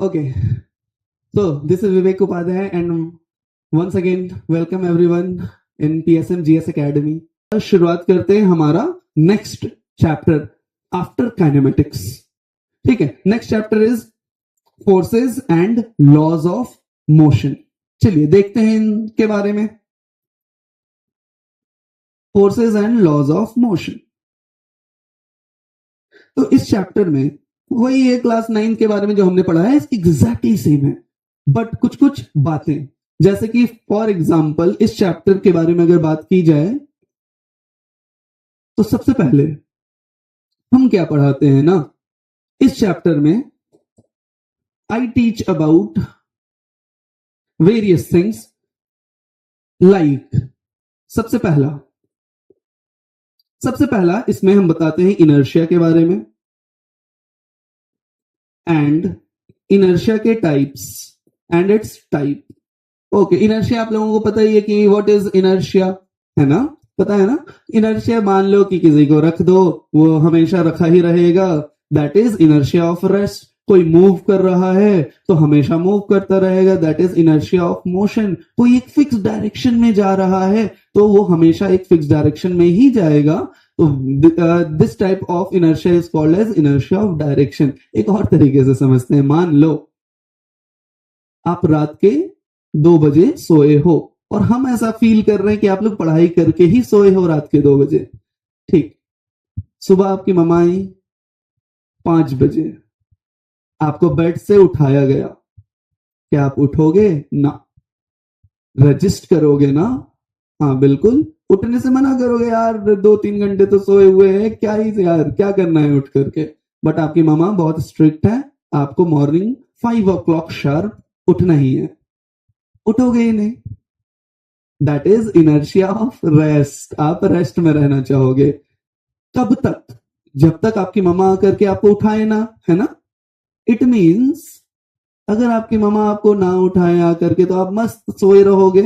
Okay, so this is Vivek Upadhyay, and once again, welcome everyone in PSM GS Academy. शुरुआत करते हैं हमारा next chapter after kinematics. ठीक है, next chapter is forces and laws of motion. चलिए देखते हैं इनके बारे में. Forces and laws of motion. तो इस चैप्टर में वही है क्लास 9 के बारे में जो हमने पढ़ा है, एग्जैक्टली सेम है, बट कुछ कुछ बातें, जैसे कि फॉर एग्जाम्पल इस चैप्टर के बारे में अगर बात की जाए तो सबसे पहले हम क्या पढ़ाते हैं ना इस चैप्टर में, I teach about various things like सबसे पहला इसमें हम बताते हैं इनर्शिया के बारे में एंड इनर्शिया के types and it's type. Okay, inertia आप लोगों को पता ही है कि व्हाट इज इनर्शिया, है ना, पता है ना. इनर्शिया मान लो कि किसी को रख दो, वो हमेशा रखा ही रहेगा, that is inertia of rest. कोई मूव कर रहा है तो हमेशा मूव करता रहेगा, that is inertia of motion. कोई एक फिक्स डायरेक्शन में जा रहा है तो वो हमेशा एक फिक्स डायरेक्शन में ही जाएगा. तो this type of inertia is called as inertia of direction. एक और तरीके से समझते हैं, मान लो आप रात के 2 बजे सोए हो और हम ऐसा फील कर रहे हैं कि आप लोग पढ़ाई करके ही सोए हो रात के 2 बजे. ठीक, सुबह आपकी मम्मा आई 5 बजे, आपको बेड से उठाया गया, क्या आप उठोगे? ना. रजिस्ट करोगे ना? हाँ बिल्कुल. उठने से मना करोगे, यार 2-3 घंटे तो सोए हुए हैं, क्या ही यार क्या करना है उठ करके. बट आपकी मम्मा बहुत स्ट्रिक्ट है, आपको मॉर्निंग 5 o'clock शार्प उठना ही है, उठोगे ही नहीं. That is inertia of rest. आप रेस्ट में रहना चाहोगे. कब तक? जब तक आपकी मम्मा आकर के आपको उठाए ना, है ना. इट मीन्स अगर आपकी मम्मा आपको ना उठाए आकर के तो आप मस्त सोए रहोगे,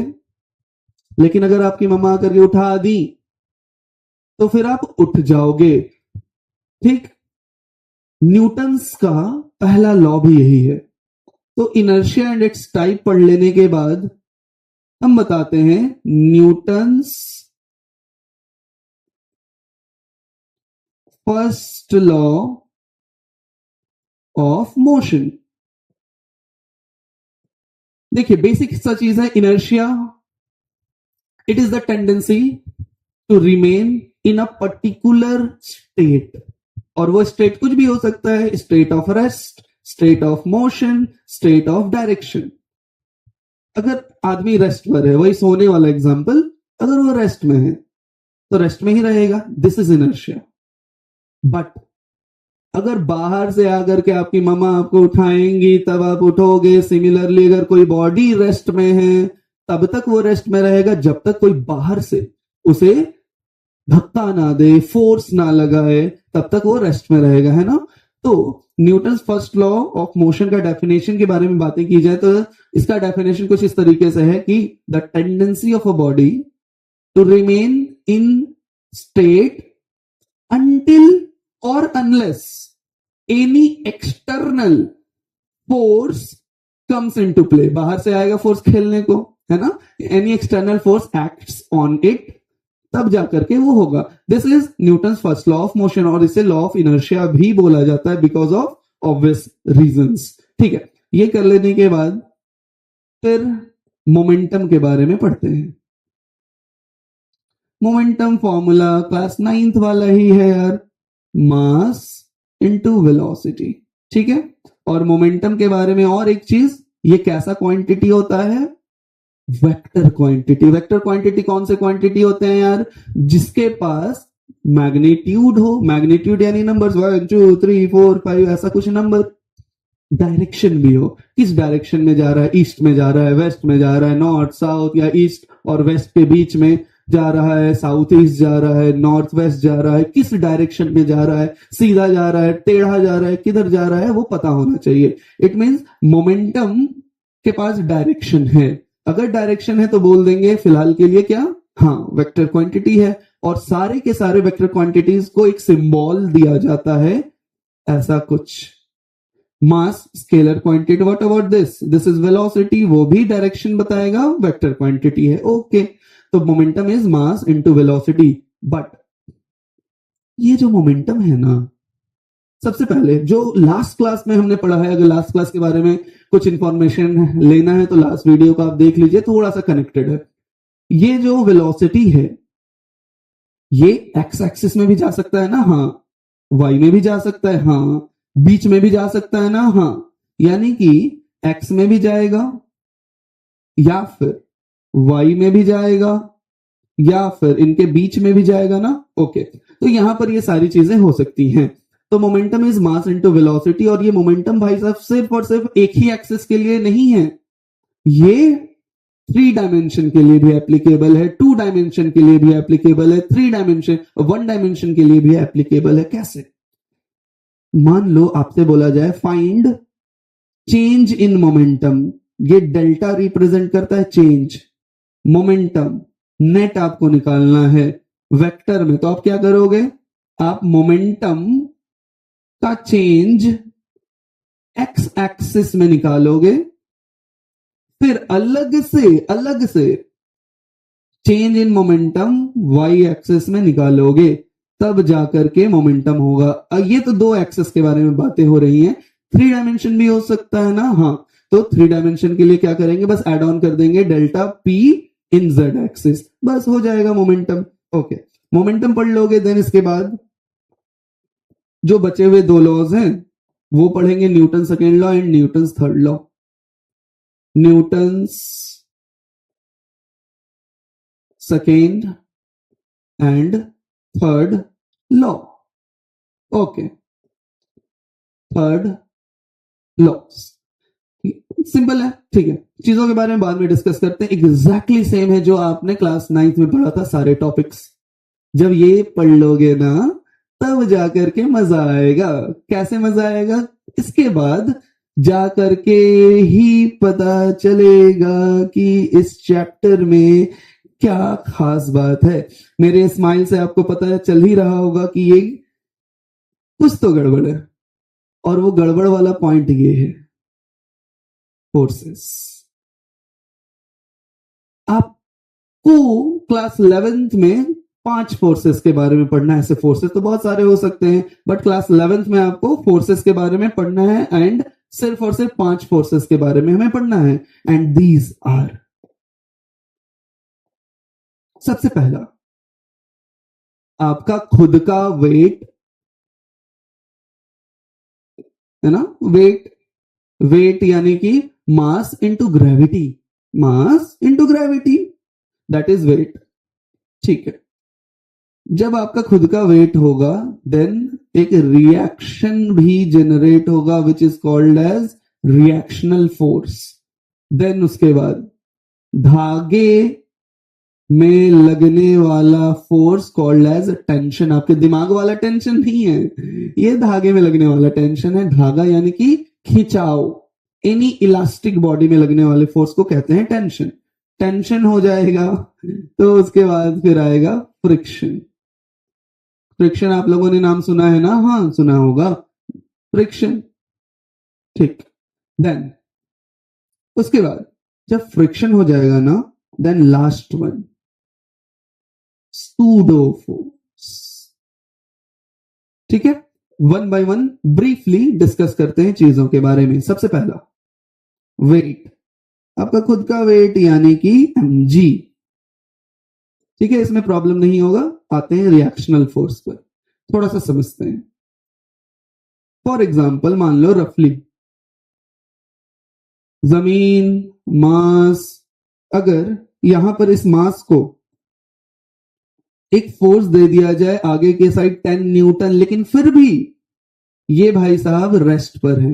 लेकिन अगर आपकी मम्मा आकर के उठा दी तो फिर आप उठ जाओगे. ठीक, न्यूटन्स का पहला लॉ भी यही है. तो इनर्शिया एंड इट्स टाइप पढ़ लेने के बाद हम बताते हैं Newton's first law of motion. देखिए बेसिक सा चीज है inertia. It is the tendency to remain in a particular state, और वो स्टेट कुछ भी हो सकता है, state of rest, state of motion, state of direction. अगर आदमी रेस्ट पर है, वही सोने वाला एग्जांपल, अगर वो रेस्ट में है तो रेस्ट में ही रहेगा, दिस इज इनर्शिया. बट अगर बाहर से आकर के आपकी मम्मा आपको उठाएंगी तब आप उठोगे. सिमिलरली अगर कोई बॉडी रेस्ट में है तब तक वो रेस्ट में रहेगा, जब तक कोई बाहर से उसे धक्का ना दे, फोर्स ना लगाए, तब तक वो रेस्ट में रहेगा, है ना. तो Newton's first law of motion का डेफिनेशन के बारे में बातें की जाए तो इसका डेफिनेशन कुछ इस तरीके से है कि the tendency of a body to remain in state until or unless any external force comes into play. बाहर से आएगा फोर्स खेलने को, है ना. Any external force acts on it, तब जाकर के वो होगा. This is Newton's first law of motion, और इसे लॉ ऑफ इनर्शिया भी बोला जाता है बिकॉज ऑफ ऑब्वियस रीजंस. ठीक है, ये कर लेने के बाद फिर मोमेंटम के बारे में पढ़ते हैं. मोमेंटम फॉर्मूला क्लास 9th वाला ही है यार, मास इनटू वेलोसिटी. ठीक है, और मोमेंटम के बारे में और एक चीज, ये कैसा क्वांटिटी होता है? Vector quantity. वेक्टर क्वांटिटी कौन से क्वांटिटी होते हैं यार? जिसके पास मैग्नीट्यूड हो, मैग्नीट्यूड यानी नंबर्स 1 2 3 4 5 ऐसा कुछ नंबर, डायरेक्शन भी हो, किस डायरेक्शन में जा रहा है, ईस्ट में जा रहा है, वेस्ट में जा रहा है, नॉर्थ साउथ या ईस्ट और वेस्ट के बीच में जा रहा है, साउथ ईस्ट जा रहा है, नॉर्थ वेस्ट जा रहा है, किस डायरेक्शन में जा रहा है, सीधा जा रहा है, टेढ़ा जा रहा है, किधर जा रहा है, वो पता होना चाहिए. इट मींस मोमेंटम के पास डायरेक्शन है. अगर डायरेक्शन है तो बोल देंगे फिलहाल के लिए क्या, हाँ वेक्टर क्वांटिटी है. और सारे के सारे वेक्टर क्वांटिटीज को एक सिंबल दिया जाता है, ऐसा कुछ. Mass scalar quantity, what about this is velocity, वो भी डायरेक्शन बताएगा, वेक्टर क्वांटिटी है। ओके, तो momentum is mass into velocity. But ये जो मोमेंटम है ना, सबसे पहले जो लास्ट क्लास में हमने पढ़ा है, अगर लास्ट क्लास के बारे में कुछ इंफॉर्मेशन लेना है तो लास्ट वीडियो को आप देख लीजिए, थोड़ा सा कनेक्टेड है। ये जो वेलोसिटी है ये एक्स एक्सिस में भी जा सकता है ना, हाँ, वाई में भी जा सकता है, हाँ, बीच में भी जा सकता है ना, हाँ, यानी कि एक्स में भी जाएगा या फिर वाई में भी जाएगा या फिर इनके बीच में भी जाएगा ना। ओके, तो यहां पर ये सारी चीजें हो सकती हैं। तो momentum is mass into velocity, और ये मोमेंटम भाई साहब सिर्फ और सिर्फ एक ही एक्सिस के लिए नहीं है, ये 3 डायमेंशन के लिए भी एप्लीकेबल है, 2 डायमेंशन के लिए भी एप्लीकेबल है, 3 डायमेंशन 1 डायमेंशन के लिए भी एप्लीकेबल है। कैसे? मान लो आपसे बोला जाए फाइंड चेंज इन मोमेंटम, ये डेल्टा रिप्रेजेंट करता है चेंज, मोमेंटम नेट आपको निकालना है वेक्टर में, तो आप क्या करोगे, आप मोमेंटम का चेंज एक्स एक्सिस में निकालोगे, फिर अलग से change in momentum y axis में निकालोगे, तब जाकर के मोमेंटम होगा। ये तो 2 एक्सिस के बारे में बातें हो रही हैं, 3 डायमेंशन भी हो सकता है ना, हाँ, तो 3 डायमेंशन के लिए क्या करेंगे, बस एड ऑन कर देंगे delta P in Z axis, बस हो जाएगा मोमेंटम। ओके, मोमेंटम पढ़ लोगे, देन इसके बाद जो बचे हुए 2 लॉज हैं वो पढ़ेंगे, Newton second law and Newton third law. Newton's second and third law. Okay, third law simple है, ठीक है, चीजों के बारे में बाद में डिस्कस करते हैं। एग्जैक्टली सेम है जो आपने क्लास 9th में पढ़ा था, सारे टॉपिक्स। जब ये पढ़ लोगे ना तब जाकर के मजा आएगा। कैसे मजा आएगा? इसके बाद जाकर के ही पता चलेगा कि इस चैप्टर में क्या खास बात है। मेरे स्माइल से आपको पता चल ही रहा होगा कि ये कुछ तो गड़बड़ है, और वो गड़बड़ वाला पॉइंट ये है, फोर्सेस। आपको क्लास 11th में 5 फोर्सेस के बारे में पढ़ना है। ऐसे फोर्सेस तो बहुत सारे हो सकते हैं, बट क्लास 11th में आपको फोर्सेस के बारे में पढ़ना है, एंड सिर्फ और सिर्फ 5 फोर्सेस के बारे में हमें पढ़ना है। एंड दीज आर, सबसे पहला आपका खुद का वेट है ना, वेट यानी कि mass into gravity, mass into gravity, that is weight. ठीक है, जब आपका खुद का वेट होगा देन एक रिएक्शन भी जनरेट होगा which is called as reactional force. Then उसके बाद धागे में लगने वाला फोर्स कॉल्ड एज टेंशन। आपके दिमाग वाला टेंशन नहीं है, ये धागे में लगने वाला टेंशन है। धागा यानी कि खिंचाव, एनी इलास्टिक बॉडी में लगने वाले फोर्स को कहते हैं टेंशन। टेंशन हो जाएगा तो उसके बाद फिर आएगा फ्रिक्शन। फ्रिक्शन आप लोगों ने नाम सुना है ना, हाँ सुना होगा, फ्रिक्शन। ठीक, देन उसके बाद जब फ्रिक्शन हो जाएगा ना, then last one pseudo force. ठीक है, one by one briefly discuss करते हैं चीजों के बारे में। सबसे पहला वेट, आपका खुद का वेट यानी कि mg। ठीक है, इसमें प्रॉब्लम नहीं होगा। आते हैं रिएक्शनल फोर्स पर, थोड़ा सा समझते हैं। फॉर एग्जाम्पल मान लो रफली जमीन मास, अगर यहां पर इस मास को एक फोर्स दे दिया जाए आगे के साइड 10 न्यूटन, लेकिन फिर भी ये भाई साहब रेस्ट पर है,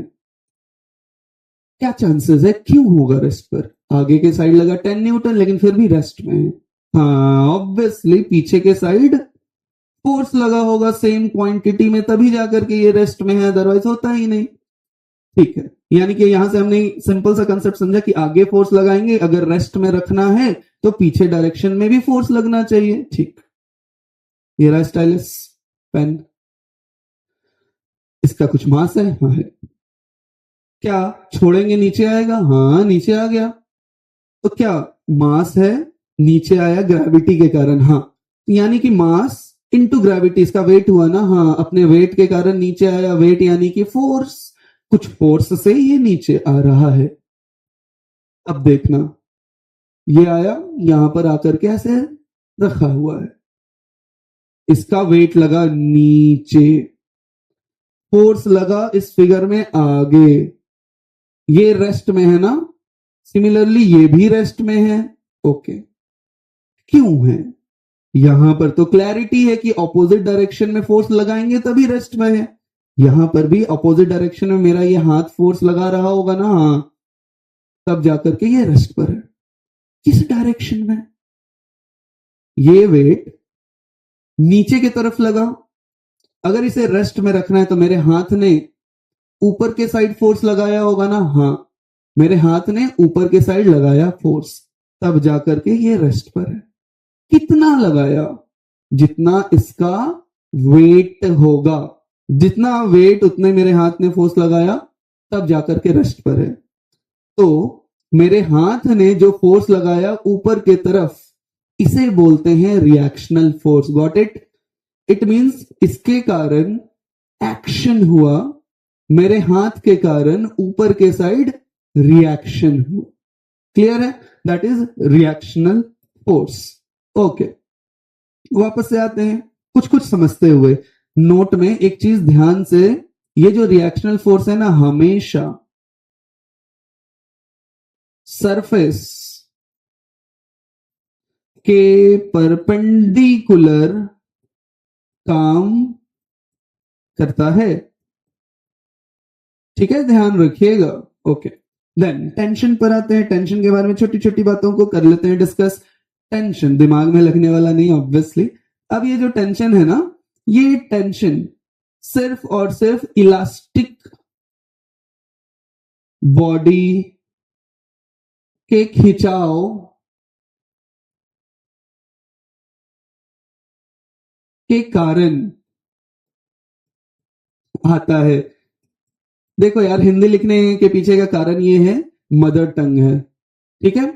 क्या चांसेस है, क्यों होगा रेस्ट पर? आगे के साइड लगा 10 न्यूटन लेकिन फिर भी रेस्ट में है। हाँ ऑब्वियसली पीछे के साइड फोर्स लगा होगा सेम क्वांटिटी में, तभी जाकर के ये रेस्ट में है, अदरवाइज होता ही नहीं। ठीक है, यानी कि यहां से हमने सिंपल सा कंसेप्ट समझा कि आगे फोर्स लगाएंगे, अगर रेस्ट में रखना है तो पीछे डायरेक्शन में भी फोर्स लगना चाहिए। ठीक, ये रहा स्टाइलस पेन, इसका कुछ मास है, हाँ है। क्या छोड़ेंगे नीचे आएगा? हाँ, नीचे आ गया। तो क्या मास है, नीचे आया ग्रेविटी के कारण। हाँ, यानी कि मास इनटू ग्रेविटी, इसका वेट हुआ ना। हाँ, अपने वेट के कारण नीचे आया। वेट यानी कि फोर्स, कुछ फोर्स से ये नीचे आ रहा है। अब देखना, ये आया यहां पर आकर के ऐसे रखा हुआ है, इसका वेट लगा नीचे, फोर्स लगा इस फिगर में आगे, ये रेस्ट में है ना। सिमिलरली ये भी रेस्ट में है। ओके, क्यों है? यहां पर तो क्लैरिटी है कि ऑपोजिट डायरेक्शन में फोर्स लगाएंगे तभी रेस्ट में है। यहां पर भी ऑपोजिट डायरेक्शन में मेरा ये हाथ फोर्स लगा रहा होगा ना। हाँ, तब जाकर के ये रेस्ट पर है। किस डायरेक्शन में? ये वेट नीचे की तरफ लगा। अगर इसे रेस्ट में रखना है तो मेरे हाथ ने ऊपर के साइड फोर्स लगाया होगा ना। हाँ, मेरे हाथ ने ऊपर के साइड लगाया फोर्स, तब जाकर के ये रेस्ट पर है। कितना लगाया? जितना इसका वेट होगा, जितना वेट उतने मेरे हाथ ने फोर्स लगाया, तब जाकर के रेस्ट पर है। तो मेरे हाथ ने जो फोर्स लगाया ऊपर के तरफ, इसे बोलते हैं reactional force. Got it? It means इसके कारण एक्शन हुआ, मेरे हाथ के कारण ऊपर के साइड रिएक्शन हुआ। क्लियर है? That is reactional force. Okay, वापस से आते हैं कुछ कुछ समझते हुए। नोट में एक चीज ध्यान से, ये जो रिएक्शनल फोर्स है ना, हमेशा सरफेस के परपेंडिकुलर काम करता है। ठीक है, ध्यान रखिएगा। ओके, देन टेंशन पर आते हैं। टेंशन के बारे में छोटी छोटी बातों को कर लेते हैं डिस्कस। टेंशन दिमाग में लगने वाला नहीं ऑब्वियसली। अब ये जो टेंशन है ना, ये टेंशन सिर्फ और सिर्फ इलास्टिक बॉडी के खिंचाव के कारण आता है। देखो यार, हिंदी लिखने के पीछे का कारण ये है, मदर टंग है। ठीक है,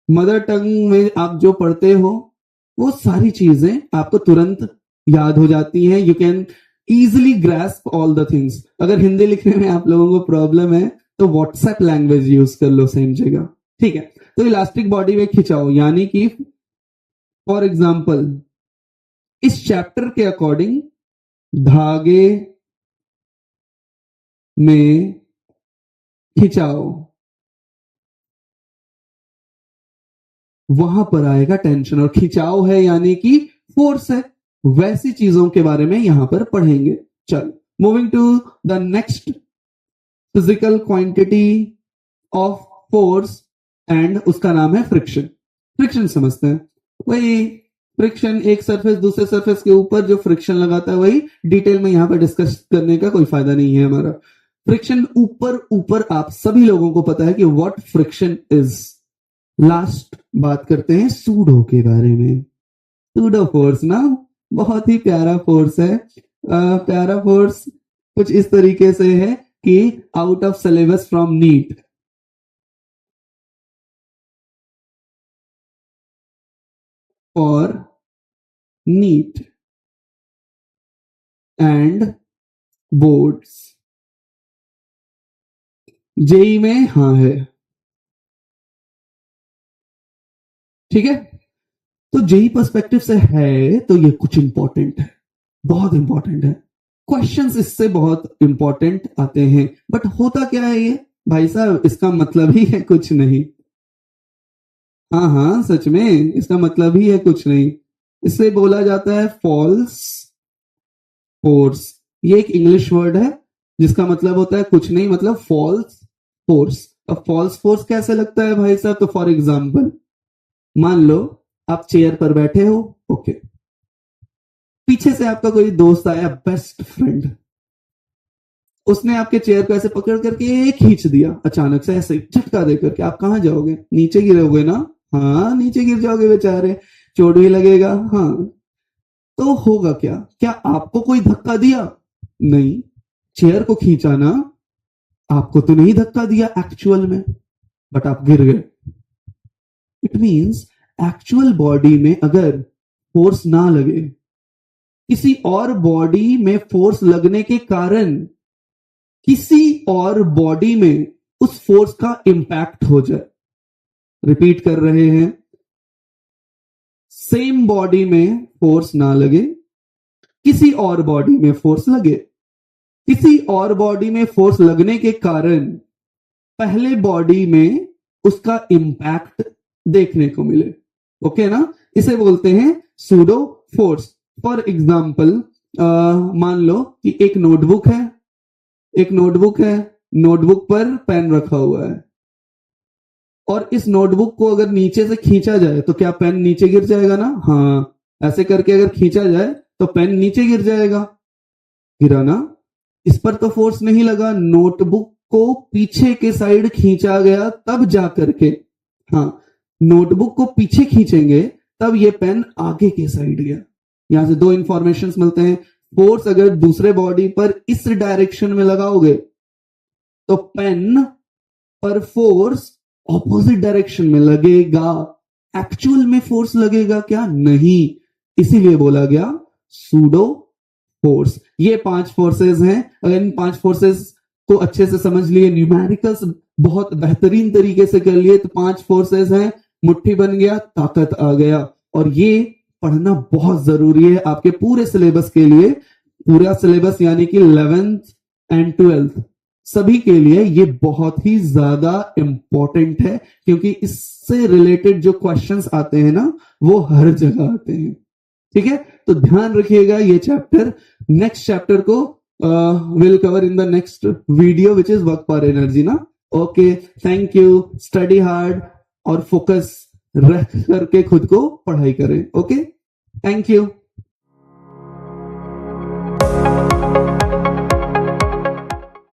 मदर टंग में आप जो पढ़ते हो वो सारी चीजें आपको तुरंत याद हो जाती हैं। You can easily grasp all the things. अगर हिंदी लिखने में आप लोगों को प्रॉब्लम है तो व्हाट्सएप लैंग्वेज यूज कर लो सेम जगह। ठीक है, तो इलास्टिक बॉडी में खिंचाओ, यानी कि फॉर एग्जाम्पल इस चैप्टर के अकॉर्डिंग धागे में खिंचाओ, वहां पर आएगा टेंशन। और खिंचाव है यानी कि फोर्स है। वैसी चीजों के बारे में यहां पर पढ़ेंगे। चल, moving to the next, physical quantity of force, and उसका नाम है फ्रिक्शन। फ्रिक्शन समझते हैं। वही फ्रिक्शन, एक सरफेस दूसरे सरफेस के ऊपर जो फ्रिक्शन लगाता है, वही डिटेल में यहां पर डिस्कस करने का कोई फायदा नहीं है हमारा। फ्रिक्शन ऊपर ऊपर आप सभी लोगों को पता है कि व्हाट फ्रिक्शन इज। लास्ट बात करते हैं सूडो के बारे में। सूडो फोर्स ना बहुत ही प्यारा फोर्स है। प्यारा फोर्स कुछ इस तरीके से है कि out of syllabus from NEET. और नीट एंड बोर्ड्स, जेई में हाँ है। ठीक है, तो जेई पर्सपेक्टिव से है तो ये कुछ इंपॉर्टेंट है, बहुत इंपॉर्टेंट है। क्वेश्चंस इससे बहुत इंपॉर्टेंट आते हैं। बट होता क्या है ये भाई साहब, इसका मतलब ही है कुछ नहीं। हाँ हाँ, सच में इसका मतलब ही है कुछ नहीं। इसे बोला जाता है फॉल्स फोर्स। ये एक इंग्लिश वर्ड है जिसका मतलब होता है कुछ नहीं, मतलब फॉल्स फोर्स। अब फॉल्स फोर्स कैसे लगता है भाई साहब? तो फॉर एग्जाम्पल मान लो आप चेयर पर बैठे हो। ओके, पीछे से आपका कोई दोस्त आया, बेस्ट फ्रेंड, उसने आपके चेयर को ऐसे पकड़ करके खींच दिया अचानक से, ऐसे झटका दे करके। आप कहां जाओगे? नीचे गिरोगे ना। हाँ, नीचे गिर जाओगे बेचारे, चोट भी लगेगा। हाँ, तो होगा क्या? क्या आपको कोई धक्का दिया? नहीं, चेयर को खींचा ना। आपको तो नहीं धक्का दिया एक्चुअल में, बट आप गिर गए। इट मीन्स एक्चुअल बॉडी में अगर फोर्स ना लगे, किसी और बॉडी में फोर्स लगने के कारण किसी और बॉडी में उस फोर्स का इंपैक्ट हो जाए। रिपीट कर रहे हैं, सेम बॉडी में फोर्स ना लगे, किसी और बॉडी में फोर्स लगे, किसी और बॉडी में फोर्स लगने के कारण पहले बॉडी में उसका इंपैक्ट देखने को मिले। ओके ना, इसे बोलते हैं सूडो फोर्स। फॉर एग्जाम्पल मान लो कि एक नोटबुक है, नोटबुक पर पेन रखा हुआ है, और इस नोटबुक को अगर नीचे से खींचा जाए तो क्या पेन नीचे गिर जाएगा ना? हाँ, ऐसे करके अगर खींचा जाए तो पेन नीचे गिर जाएगा। गिरा ना? इस पर तो फोर्स नहीं लगा, नोटबुक को पीछे के साइड खींचा गया तब जा करके, हाँ, नोटबुक को पीछे खींचेंगे तब ये पेन आगे के साइड गया। यहां से दो इंफॉर्मेशन मिलते हैं। फोर्स अगर दूसरे बॉडी पर इस डायरेक्शन में लगाओगे तो पेन पर फोर्स ऑपोजिट डायरेक्शन में लगेगा। एक्चुअल में फोर्स लगेगा क्या? नहीं। इसीलिए बोला गया सूडो फोर्स। ये 5 फोर्सेस हैं। अगर इन 5 फोर्सेस को अच्छे से समझ लिए, न्यूमेरिकल्स बहुत बेहतरीन तरीके से कर लिए, तो 5 फोर्सेस हैं, मुट्ठी बन गया, ताकत आ गया। और ये पढ़ना बहुत जरूरी है आपके पूरे सिलेबस के लिए। पूरा सिलेबस यानी कि 11th एंड 12th सभी के लिए ये बहुत ही ज्यादा इंपॉर्टेंट है, क्योंकि इससे रिलेटेड जो क्वेश्चंस आते हैं ना, वो हर जगह आते हैं। ठीक है, तो ध्यान रखिएगा ये चैप्टर। नेक्स्ट चैप्टर को will cover in the next video which is work for energy ना। Okay, thank you. Study hard और फोकस रख करके खुद को पढ़ाई करें। Okay, thank you.